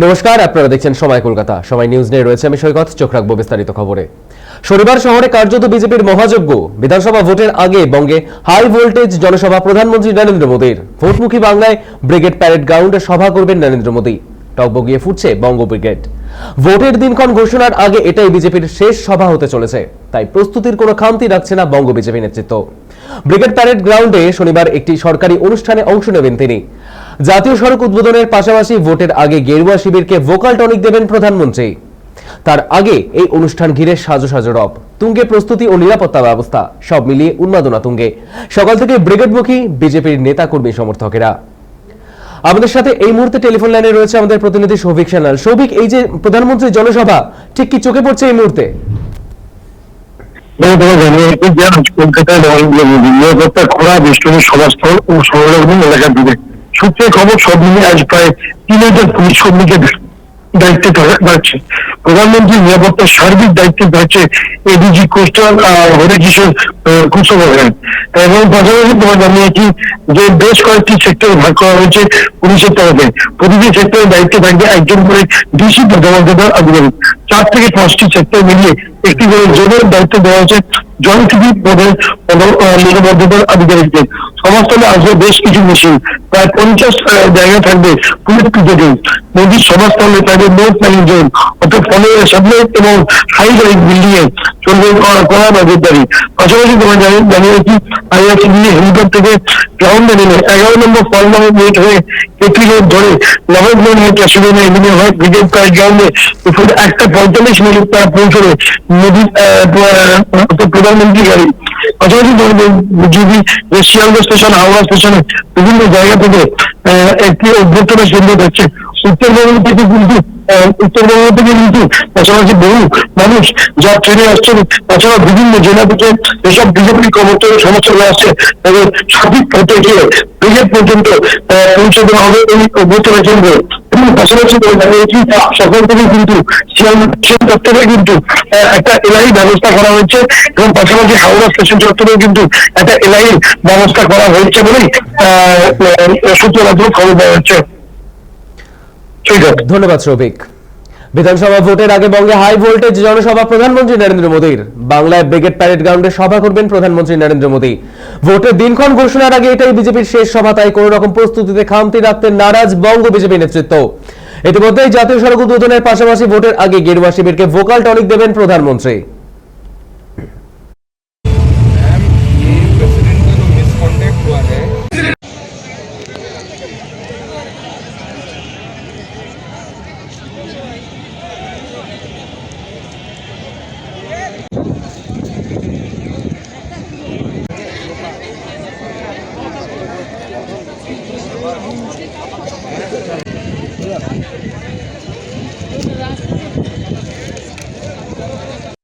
নমস্কার, আপনারা দেখছেন সময় কলকাতা। সময় নিউজ নিয়ে রয়েছে আমি সৈকত। চোখ রাখবো বিস্তারিত খবরে। শনিবার শহরে কার্যত বিজেপির মহাযজ্ঞ। বিধানসভা ভোটের আগে বঙ্গে হাই ভোল্টেজ জনসভা প্রধানমন্ত্রী নরেন্দ্র মোদীর। ভোটমুখী বাংলায় ব্রিগেড প্যারেড গ্রাউন্ডে সভা করবেন নরেন্দ্র মোদী। টকবগিয়ে ফুটছে বঙ্গ ব্রিগেড। ভোটের দিনক্ষণ ঘোষণার আগে এটাই বিজেপির শেষ সভা হতে চলেছে, তাই প্রস্তুতির কোনো খামতি রাখছে না বঙ্গ বিজেপি নেতৃত্ব। ব্রিগেড প্যারেড গ্রাউন্ডে শনিবার একটি সরকারি অনুষ্ঠানে অংশ নেবেন তিনি। জাতীয় সড়ক উদ্বোধনের পাশাপাশি ভোটের আগে গেরুয়া শিবিরকে ভোকাল টনিক দেবেন প্রধানমন্ত্রী। তার আগে এই অনুষ্ঠান ঘিরে সাজো সাজো রব। তুঙ্গে প্রস্তুতি ও নিরাপত্তা ব্যবস্থা, সব মিলিয়ে উন্মাদনা তুঙ্গে। সকাল থেকে ব্রিগেডমুখী বিজেপির নেতা কর্মী সমর্থকেরা। আমাদের সাথে এই মুহূর্তে টেলিফোন লাইনে রয়েছে আমাদের প্রতিনিধি সৌভিক সান্যাল। সৌভিক, এই যে প্রধানমন্ত্রীর জনসভা, ঠিক কি চোখে পড়ছে এই মুহূর্তে? কলকাতায় নিরাপত্তা খোলা বেষ্টনী সভাস্থল ও সংলগ্ন এলাকা জুড়ে সূত্রে খবর সব মিলিয়ে আজ প্রায় ৩,০০০ পুলিশ কর্মীকে দায়িত্বে থাকছে। প্রধানমন্ত্রীর নিরাপত্তার সার্বিক দায়িত্বে থাকছে এডিজি কোস্টাল হরিকিশোর কুশোভাগান। এবং পাশাপাশি তোমার জানিয়েছি যে বেশ কয়েকটি সেক্টরে ভাগ করা হয়েছে পুলিশের তরফে। প্রতিটি সেক্টরের দায়িত্বে থাকবে একজন করে ডিসি প্রধানমন্ত্রীর আধিকারিক। ৪ থেকে ৫টি সেক্টর মিলিয়ে একটি করে জোনের দায়িত্ব দেওয়া হয়েছে জনপ্রীতি পদের নিরাপত্তার আধিকারিকদের। সমাজস্থলে আসবে বেশ কিছু মিছিল, প্রায় ৫০ জায়গা থাকবে পুলিশ পিকেটিং। মোদীর সমাজস্থলে থাকবে মোট 9 জন, অর্থাৎ 15 সাবলেট এবং হাই রাইজ বিল্ডিং এ চলবে কড়া নজরদারি। পাশাপাশি তোমার জানিয়েছি আইআরসিবি হেলিকপ্টার থেকে গ্রাউন্ডে নেমে 11 নম্বর ফলনামে মিনিট হয়ে কেপি রোড ধরে নভেম্বর মিনিটে সুবিধা এগিয়ে হয় ব্রিগেড প্যারেড গ্রাউন্ডে। দুপুর 1:45 মিনিট তারা পৌঁছবে মোদী প্রধানমন্ত্রী গাড়ি। পাশাপাশি বিজেপি শিয়ালদা স্টেশন, হাওড়া স্টেশনে বিভিন্ন জায়গা থেকে একটি অভ্যর্থনা কেন্দ্র যাচ্ছে। উত্তরবঙ্গ থেকে কিন্তু পাশাপাশি বহু মানুষ যা ট্রেনে আসছেন, তাছাড়া বিভিন্ন জেলা থেকে এসব বিজেপি কর্মচারী সমস্যা আসছে, তাদের সঠিক পথে গিয়ে ব্রিগেড পর্যন্ত পৌঁছে দেওয়া হবে এই অভ্যর্থনা কেন্দ্র। এবং পাশাপাশি জানিয়েছি সকাল থেকে কিন্তু শিয়ালদা স্টেশন চত্বরে কিন্তু একটা এলআই ব্যবস্থা করা হয়েছে এবং পাশাপাশি হাওড়া স্টেশন চত্বরেও কিন্তু একটা এলআই ব্যবস্থা করা হয়েছে বলেই সূত্র মাধ্যমে খবর দেওয়া হচ্ছে। ধন্যবাদ সৌভিক। বিধানসভা ভোটের আগে বঙ্গে হাই ভোল্টেজ জনসভা প্রধানমন্ত্রী নরেন্দ্র মোদীর। বাংলায় ব্রিগেড প্যারেড গ্রাউন্ডে সভা করবেন প্রধানমন্ত্রী নরেন্দ্র মোদী। ভোটের দিনক্ষণ ঘোষণার আগে এটাই বিজেপির শেষ সভা, তাই কোন রকম প্রস্তুতিতে খামতি রাখতে নারাজ বঙ্গ বিজেপি নেতৃত্ব। ইতিমধ্যেই জাতীয় সড়ক উদ্বোধনের পাশাপাশি ভোটের আগে গেরুয়া শিবিরকে ভোকাল টনিক দেবেন প্রধানমন্ত্রী।